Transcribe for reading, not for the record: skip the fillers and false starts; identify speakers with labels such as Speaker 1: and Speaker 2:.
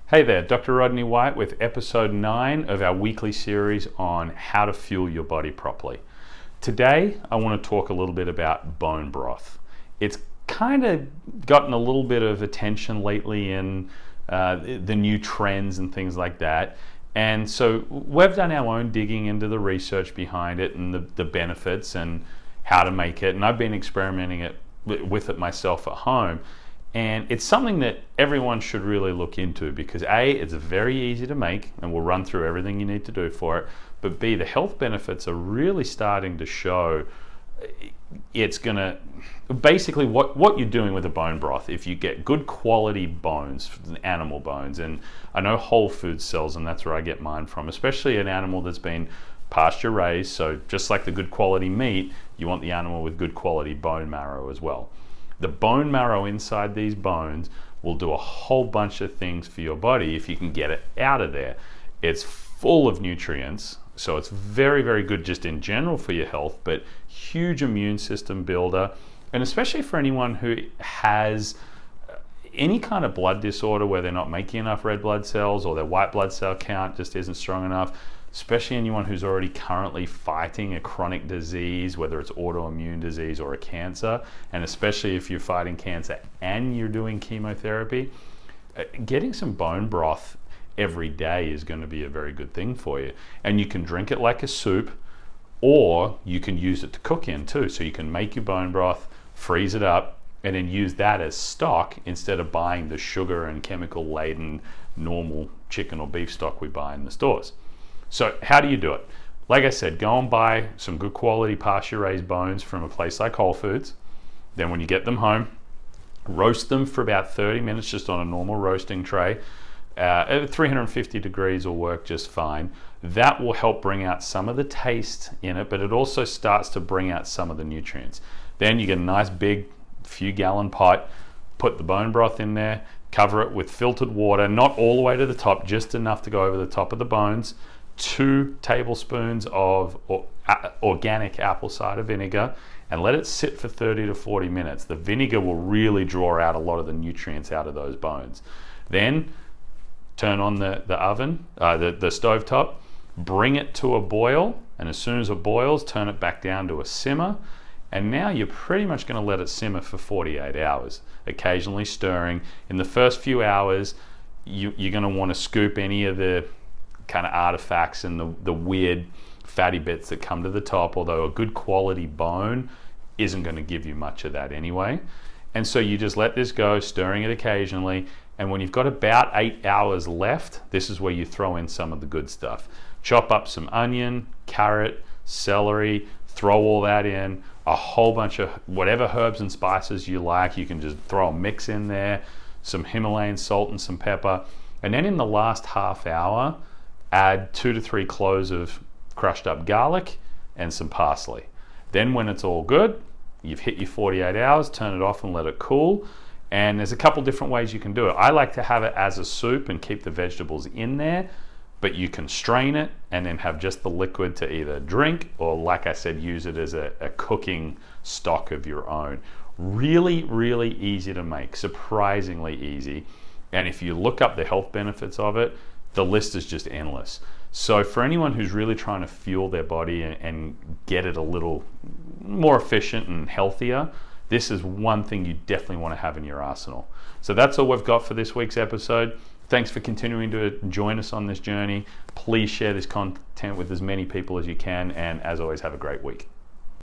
Speaker 1: Hey there, Dr. Rodney White with episode 9 of our weekly series on how to fuel your body properly. Today, I want to talk a little bit about bone broth. It's kind of gotten a little bit of attention lately in the new trends and things like that. And so we've done our own digging into the research behind it and the benefits and how to make it. And I've been experimenting with it myself at home. And it's something that everyone should really look into because A, it's very easy to make and we'll run through everything you need to do for it. But B, the health benefits are really starting to show. It's gonna, basically what you're doing with a bone broth, if you get good quality bones, animal bones, and I know Whole Foods sells them, that's where I get mine from, especially an animal that's been pasture raised. So just like the good quality meat, you want the animal with good quality bone marrow as well. The bone marrow inside these bones will do a whole bunch of things for your body if you can get it out of there. It's full of nutrients, so it's very, very good just in general for your health, but huge immune system builder, and especially for anyone who has any kind of blood disorder where they're not making enough red blood cells or their white blood cell count just isn't strong enough, especially anyone who's already currently fighting a chronic disease, whether it's autoimmune disease or a cancer, and especially if you're fighting cancer and you're doing chemotherapy, getting some bone broth every day is going to be a very good thing for you. And you can drink it like a soup, or you can use it to cook in too. So you can make your bone broth, freeze it up, and then use that as stock instead of buying the sugar and chemical laden normal chicken or beef stock we buy in the stores. So how do you do it? Like I said, go and buy some good quality pasture raised bones from a place like Whole Foods. Then when you get them home, roast them for about 30 minutes just on a normal roasting tray. At 350 degrees will work just fine. That will help bring out some of the taste in it, but it also starts to bring out some of the nutrients. Then you get a nice big few gallon pot, put the bone broth in there, cover it with filtered water, not all the way to the top, just enough to go over the top of the bones. 2 tablespoons of organic apple cider vinegar, and let it sit for 30 to 40 minutes. The vinegar will really draw out a lot of the nutrients out of those bones. Then turn on the oven, the stove top, bring it to a boil, and as soon as it boils, turn it back down to a simmer. And now you're pretty much going to let it simmer for 48 hours, occasionally stirring. In the first few hours, you're going to want to scoop any of the kind of artifacts and the weird fatty bits that come to the top, although a good quality bone isn't going to give you much of that anyway. And so you just let this go, stirring it occasionally, and when you've got about 8 hours left, this is where you throw in some of the good stuff. Chop up some onion, carrot, celery, throw all that in, a whole bunch of whatever herbs and spices you like. You can just throw a mix in there, some Himalayan salt and some pepper, and then in the last half hour, add 2 to 3 cloves of crushed up garlic and some parsley. Then when it's all good, you've hit your 48 hours, turn it off and let it cool. And there's a couple different ways you can do it. I like to have it as a soup and keep the vegetables in there, but you can strain it and then have just the liquid to either drink or, like I said, use it as a cooking stock of your own. Really, really easy to make, surprisingly easy. And if you look up the health benefits of it, the list is just endless. So for anyone who's really trying to fuel their body and get it a little more efficient and healthier, this is one thing you definitely want to have in your arsenal. So that's all we've got for this week's episode. Thanks for continuing to join us on this journey. Please share this content with as many people as you can, and as always, have a great week.